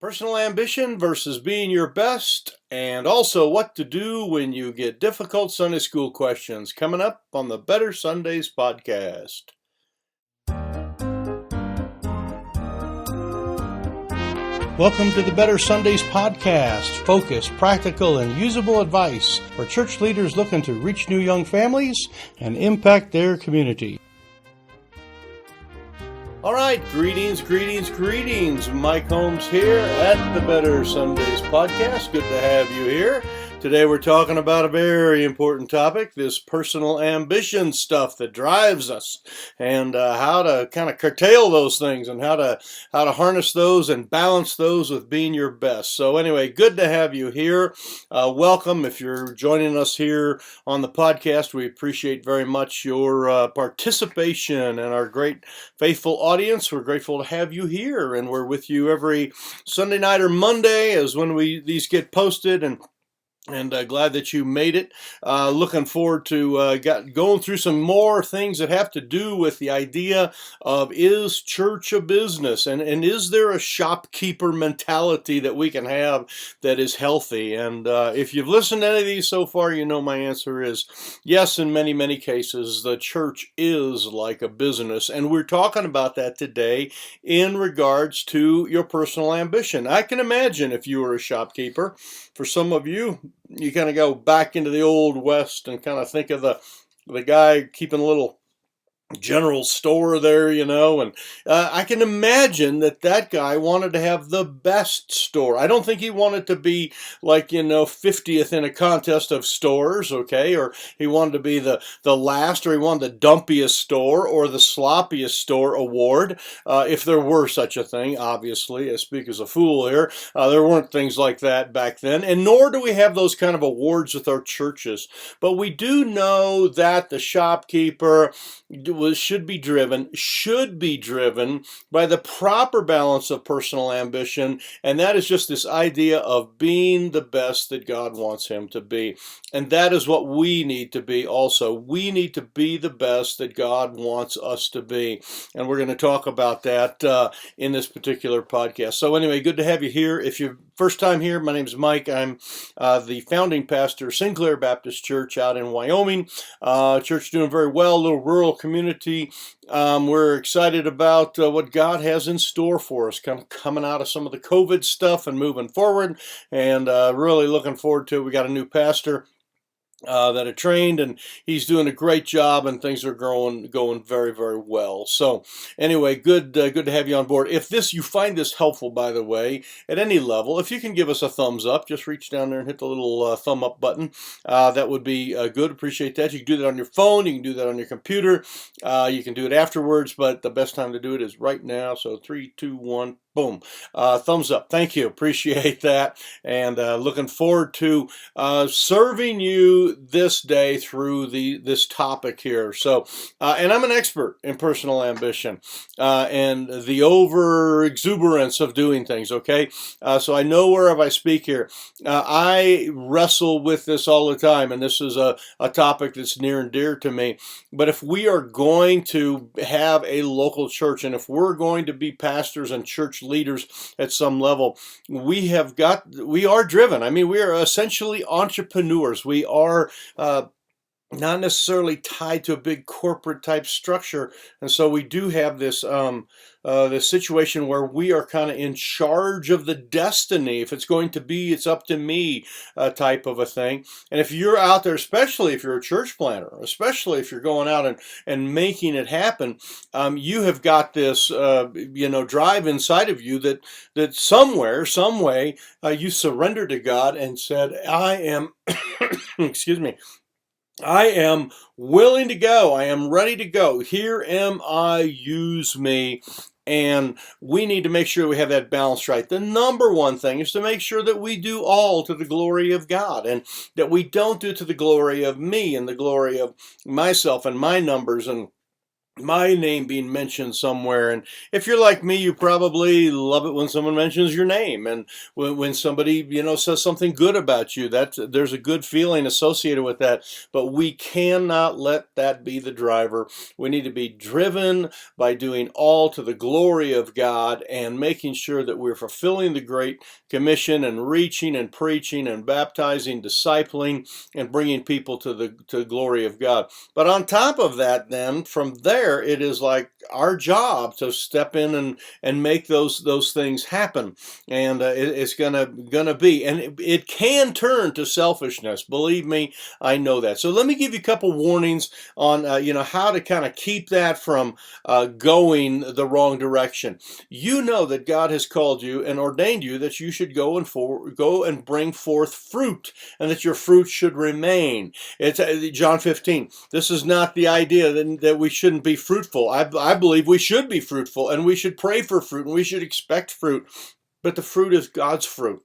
Personal ambition versus being your best, and also what to do when you get difficult Sunday school questions, coming up on the Better Sundays podcast. Welcome to the Better Sundays podcast. Focused, practical, and usable advice for church leaders looking to reach new young families and impact their community. All right, greetings. Mike Holmes here at the Better Sundays podcast. Good to have you here. Today we're talking about a very important topic, this personal ambition stuff that drives us, and how to kind of curtail those things, and how to harness those and balance those with being your best. So anyway, good to have you here. Welcome. If you're joining us here on the podcast, we appreciate very much your participation and our great faithful audience. We're grateful to have you here, and we're with you every Sunday night or Monday as when these get posted, and glad that you made it. Looking forward to going through some more things that have to do with the idea of, is church a business? And is there a shopkeeper mentality that we can have that is healthy? And if you've listened to any of these so far, you know my answer is yes. In many, many cases, the church is like a business. And we're talking about that today in regards to your personal ambition. I can imagine if you were a shopkeeper. For some of you, you kind of go back into the old West and kind of think of the guy keeping a little general store there, and I can imagine that guy wanted to have the best store. I don't think he wanted to be like, 50th in a contest of stores, okay, or he wanted to be the last, or he wanted the dumpiest store or the sloppiest store award, if there were such a thing. Obviously, I speak as a fool here. There weren't things like that back then, and nor do we have those kind of awards with our churches. But we do know that the shopkeeper should be driven by the proper balance of personal ambition, and that is just this idea of being the best that God wants him to be. And that is what we need to be also. We need to be the best that God wants us to be. And we're going to talk about that in this particular podcast. So anyway, good to have you here. If you're first time here, my name is Mike. I'm the founding pastor of Sinclair Baptist Church out in Wyoming. Church doing very well, a little rural community. We're excited about what God has in store for us, kind of coming out of some of the COVID stuff and moving forward, and really looking forward to it. We got a new pastor that are trained, and he's doing a great job, and things are going very, very well. So anyway, good to have you on board. If you find this helpful, by the way, at any level, if you can give us a thumbs up, just reach down there and hit the little thumb up button. That would be good. Appreciate that. You can do that on your phone. You can do that on your computer. You can do it afterwards, but the best time to do it is right now. So 3, 2, 1. Boom. Thumbs up. Thank you. Appreciate that. And looking forward to serving you this day through this topic here. So, and I'm an expert in personal ambition and the over exuberance of doing things, okay? So I know wherever I speak here, I wrestle with this all the time, and this is a topic that's near and dear to me. But if we are going to have a local church, and if we're going to be pastors and church leaders at some level, we are driven. I mean, we are essentially entrepreneurs. We are not necessarily tied to a big corporate type structure, and so we do have this this situation where we are kind of in charge of the destiny. If it's going to be, it's up to me type of a thing. And if you're out there, especially if you're a church planter, especially if you're going out and making it happen, you have got this drive inside of you that somewhere, some way, you surrender to God and said, I am excuse me, I am willing to go. I am ready to go. Here am I, use me. And we need to make sure we have that balance right. The number one thing is to make sure that we do all to the glory of God, and that we don't do to the glory of me and the glory of myself and my numbers and my name being mentioned somewhere. And if you're like me, you probably love it when someone mentions your name, and when somebody says something good about you. That there's a good feeling associated with that. But we cannot let that be the driver. We need to be driven by doing all to the glory of God and making sure that we're fulfilling the Great Commission and reaching and preaching and baptizing, discipling, and bringing people to the glory of God. But on top of that, then from there, it is like our job to step in and make those things happen. And it's gonna be, and it can turn to selfishness. Believe me, I know that. So let me give you a couple warnings on how to kind of keep that from going the wrong direction. You know that God has called you and ordained you that you should go and bring forth fruit, and that your fruit should remain. It's John 15. This is not the idea that we shouldn't be fruitful. I believe we should be fruitful, and we should pray for fruit, and we should expect fruit. But the fruit is God's fruit.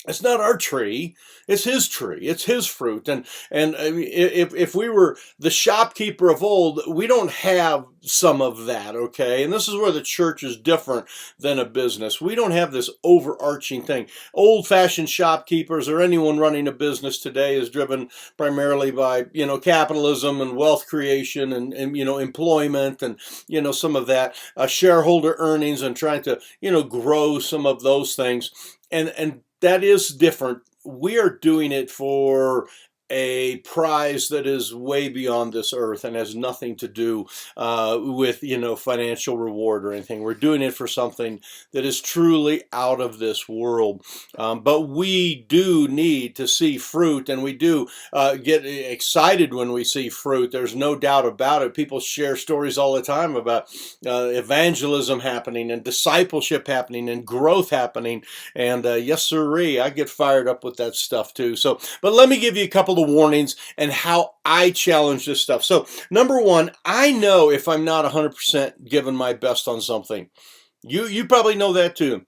It's not our tree; it's His tree. It's His fruit. And I mean, if we were the shopkeeper of old, we don't have some of that. Okay, and this is where the church is different than a business. We don't have this overarching thing. Old-fashioned shopkeepers or anyone running a business today is driven primarily by capitalism and wealth creation and employment and some of that shareholder earnings and trying to grow some of those things. And that is different. We are doing it for a prize that is way beyond this earth and has nothing to do with financial reward or anything. We're doing it for something that is truly out of this world. But we do need to see fruit, and we do get excited when we see fruit. There's no doubt about it. People share stories all the time about evangelism happening and discipleship happening and growth happening. And yes, sirree, I get fired up with that stuff too. So, but let me give you a couple of warnings and how I challenge this stuff. So, number one, I know if I'm not 100% giving my best on something. You probably know that too.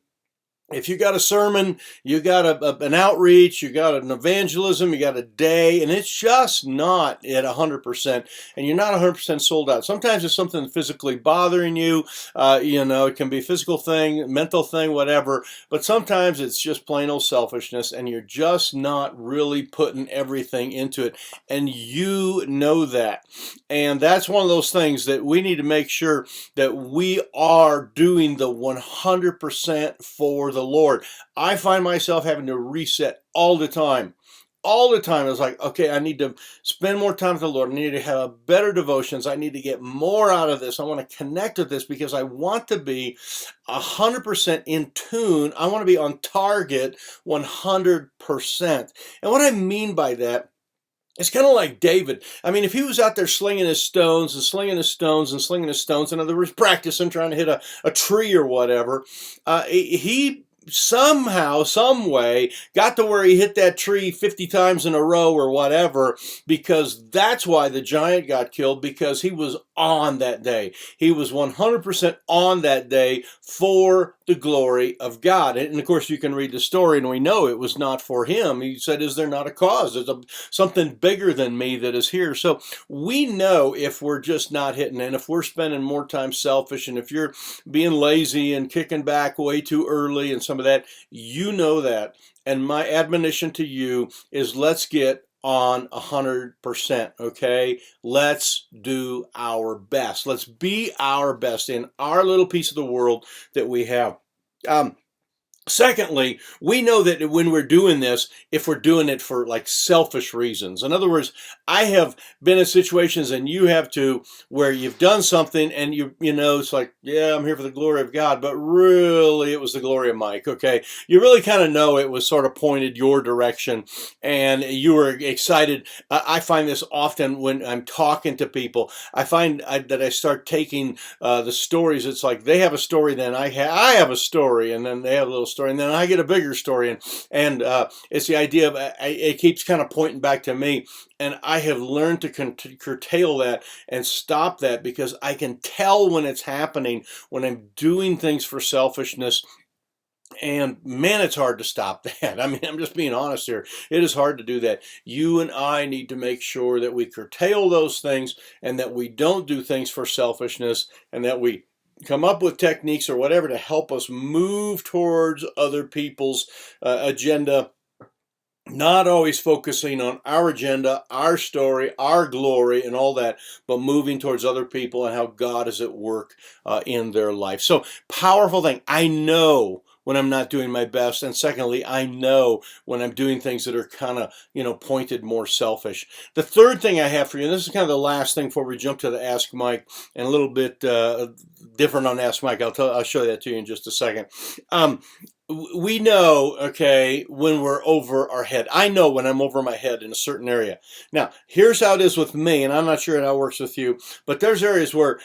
If you got a sermon, you got an outreach, you got an evangelism, you got a day, and it's just not at 100%, and you're not 100% sold out. Sometimes it's something physically bothering you. It can be a physical thing, mental thing, whatever. But sometimes it's just plain old selfishness, and you're just not really putting everything into it, and you know that. And that's one of those things that we need to make sure that we are doing the 100% for the Lord. I find myself having to reset all the time. All the time. It's like, okay, I need to spend more time with the Lord. I need to have better devotions. I need to get more out of this. I want to connect with this because I want to be 100% in tune. I want to be on target 100%. And what I mean by that, it's kind of like David. I mean, if he was out there slinging his stones and slinging his stones and slinging his stones, in other words, practicing, trying to hit a tree or whatever, he somehow, some way, got to where he hit that tree 50 times in a row or whatever, because that's why the giant got killed, because he was on that day. He was 100% on that day for the glory of God. And of course, you can read the story, and we know it was not for him. He said, is there not a cause? There's something bigger than me that is here. So we know if we're just not hitting, and if we're spending more time selfish, and if you're being lazy and kicking back way too early and some of that, you know that. And my admonition to you is, let's get on 100%, okay? Let's do our best. Let's be our best in our little piece of the world that we have. Secondly, we know that when we're doing this, if we're doing it for like selfish reasons. In other words, I have been in situations, and you have too, where you've done something and it's like, yeah, I'm here for the glory of God, but really it was the glory of Mike, okay? You really kind of know it was sort of pointed your direction, and you were excited. I find this often when I'm talking to people. I find that I start taking the stories. It's like they have a story, then I have a story, and then they have a little story, and then I get a bigger story, and it's the idea of it keeps kind of pointing back to me, and I have learned to curtail that and stop that, because I can tell when it's happening, when I'm doing things for selfishness. And man, it's hard to stop that. I mean, I'm just being honest here. It is hard to do that. You and I need to make sure that we curtail those things and that we don't do things for selfishness and that we come up with techniques or whatever to help us move towards other people's agenda, not always focusing on our agenda, our story, our glory, and all that, but moving towards other people and how God is at work in their life. So, powerful thing. I know when I'm not doing my best, and secondly, I know when I'm doing things that are kind of, pointed more selfish. The third thing I have for you, and this is kind of the last thing before we jump to the Ask Mike, and a little bit different on Ask Mike. I'll show that to you in just a second. We know, okay, when we're over our head. I know when I'm over my head in a certain area. Now, here's how it is with me, and I'm not sure how it works with you, but there's areas where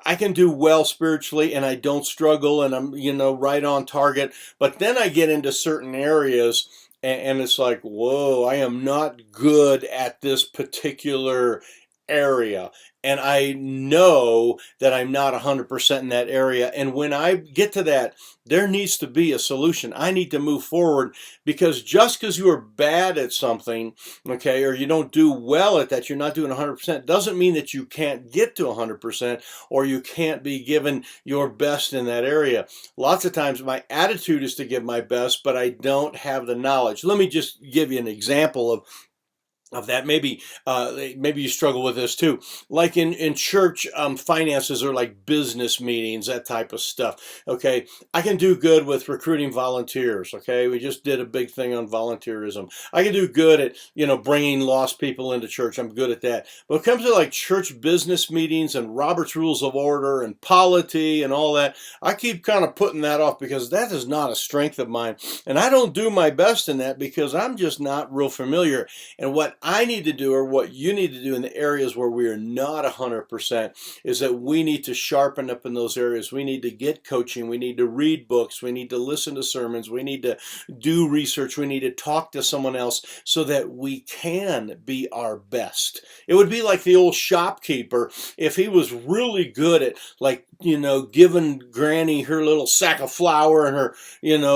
I can do well spiritually and I don't struggle and I'm, right on target. But then I get into certain areas and it's like, whoa, I am not good at this particular area. And I know that I'm not 100% in that area. And when I get to that, there needs to be a solution. I need to move forward because just because you are bad at something, okay, or you don't do well at that, you're not doing 100%, doesn't mean that you can't get to 100% or you can't be given your best in that area. Lots of times my attitude is to give my best, but I don't have the knowledge. Let me just give you an example of that. Maybe you struggle with this too, like in church finances or like business meetings, that type of stuff. Okay, I can do good with recruiting volunteers. Okay, we just did a big thing on volunteerism. I can do good at bringing lost people into church. I'm good at that. But when it comes to like church business meetings and Robert's Rules of Order and polity and all that, I keep kind of putting that off because that is not a strength of mine, and I don't do my best in that because I'm just not real familiar. And what I need to do, or what you need to do in the areas where we are not 100%, is that we need to sharpen up in those areas. We need to get coaching. We need to read books. We need to listen to sermons. We need to do research. We need to talk to someone else so that we can be our best. It would be like the old shopkeeper if he was really good at, like, giving Granny her little sack of flour and her,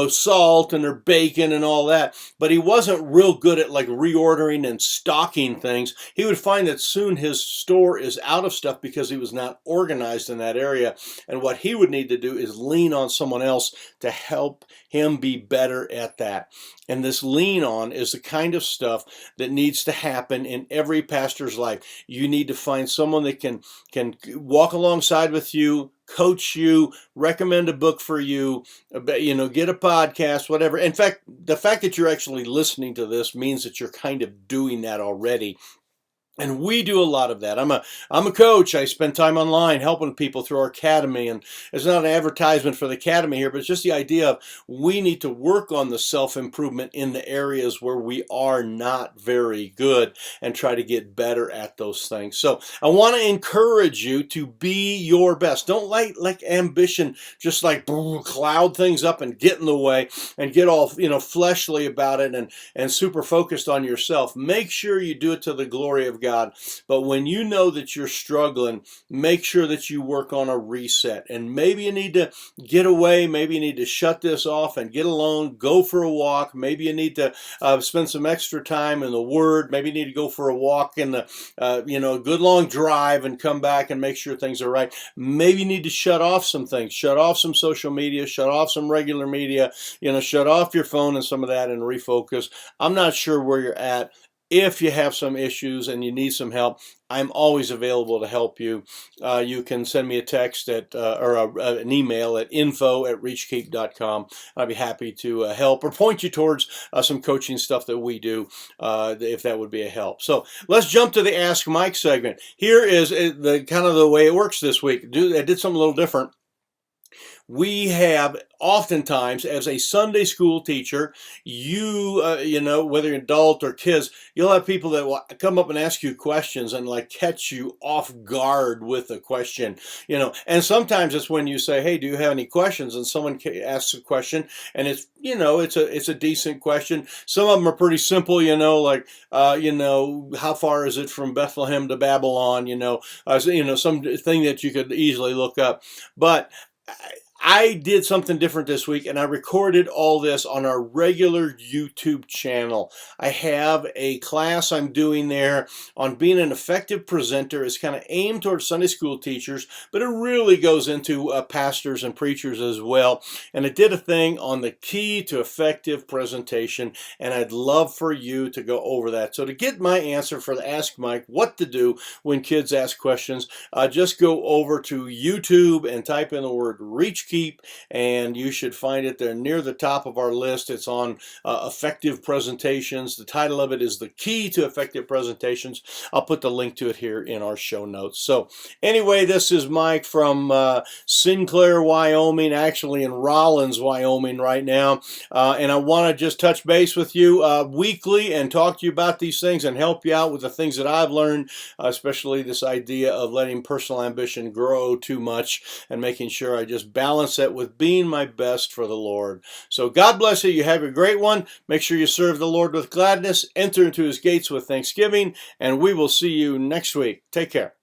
salt and her bacon and all that, but he wasn't real good at like reordering and stocking things. He would find that soon his store is out of stuff because he was not organized in that area. And what he would need to do is lean on someone else to help him be better at that. And this lean on is the kind of stuff that needs to happen in every pastor's life. You need to find someone that can walk alongside with you, coach you, recommend a book for you, get a podcast, whatever. In fact, the fact that you're actually listening to this means that you're kind of doing that already. And we do a lot of that. I'm a coach. I spend time online helping people through our academy. And it's not an advertisement for the academy here, but it's just the idea of we need to work on the self-improvement in the areas where we are not very good and try to get better at those things. So I want to encourage you to be your best. Don't let ambition just like cloud things up and get in the way and get all fleshly about it and super focused on yourself. Make sure you do it to the glory of God. But when you know that you're struggling, make sure that you work on a reset. And maybe you need to get away. Maybe you need to shut this off and get alone, go for a walk. Maybe you need to spend some extra time in the Word. Maybe you need to go for a walk in the, good long drive and come back and make sure things are right. Maybe you need to shut off some things, shut off some social media, shut off some regular media, shut off your phone and some of that and refocus. I'm not sure where you're at. If you have some issues and you need some help, I'm always available to help you. You can send me a text or an email at info@reachkeep.com. I'd be happy to help or point you towards some coaching stuff that we do, if that would be a help. So let's jump to the Ask Mike segment. Here is the kind of the way it works this week. I did something a little different. We have oftentimes, as a Sunday school teacher, whether you're adult or kids, you'll have people that will come up and ask you questions and like catch you off guard with a question, and sometimes it's when you say, hey, do you have any questions? And someone asks a question and it's a decent question. Some of them are pretty simple, like, how far is it from Bethlehem to Babylon? Something that you could easily look up. But I did something different this week, and I recorded all this on our regular YouTube channel. I have a class I'm doing there on being an effective presenter. It's kind of aimed towards Sunday school teachers, but it really goes into pastors and preachers as well. And I did a thing on the key to effective presentation, and I'd love for you to go over that. So to get my answer for the Ask Mike, what to do when kids ask questions, just go over to YouTube and type in the word Reach Keep, and you should find it there near the top of our list. It's on effective presentations. The title of it is The Key to Effective Presentations. I'll put the link to it here in our show notes. So anyway, this is Mike from Sinclair, Wyoming, actually in Rollins, Wyoming right now. And I want to just touch base with you weekly and talk to you about these things and help you out with the things that I've learned, especially this idea of letting personal ambition grow too much and making sure I just balance that with being my best for the Lord. So God bless you. You have a great one. Make sure you serve the Lord with gladness. Enter into his gates with thanksgiving, and we will see you next week. Take care.